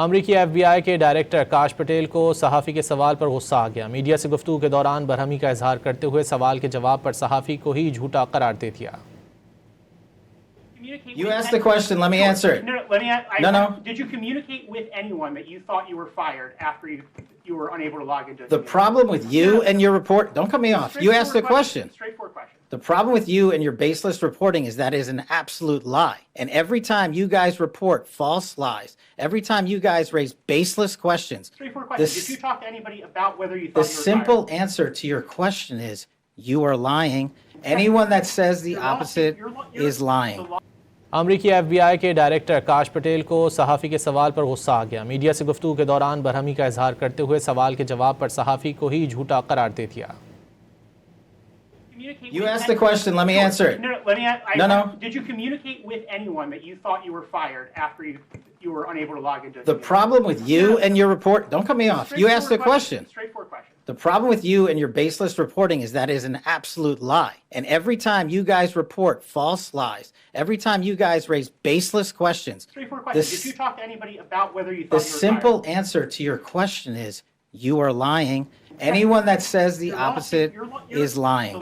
امریکی FBI کے director کاش پٹیل کو صحافی کے سوال پر غصہ آ گیا۔ میڈیا سے گفتگو کے دوران برہمی کا اظہار کرتے ہوئے سوال کے جواب پر صحافی کو ہی جھوٹا قرار دے دیا۔ You asked the question, let me answer it. No. Did you communicate with anyone that you thought you were fired after you were unable to log into The problem with you and your report, don't cut me off. You asked the question. Straightforward question. The problem with you and your baseless reporting is that is an absolute lie. And every time you guys report false lies, every time you guys raise baseless questions, Straightforward question. Did you talk to anybody about whether you thought the you were simple fired? answer to your question is you are lying. Anyone that says the opposite is lying. امریکی FBI کے director کاش پٹیل کو صحافی کے سوال پر غصہ آ گیا۔ Media سے گفتگو کے دوران برہمی کا اظہار کرتے ہوئے سوال کے جواب پر صحافی کو ہی جھوٹا قرار دے دیا۔ You asked the question, let me answer it. No. Did you communicate with anyone that you thought you were fired after you were unable to log into The problem with you and your report, don't cut me off. You asked the question. Straightforward question. The problem with you and your baseless reporting is that is an absolute lie. And every time you guys report false lies, every time you guys raise baseless questions, Straightforward question. Did you talk to anybody about whether you thought the you were simple fired? answer to your question is you are lying. Anyone that says the opposite is lying.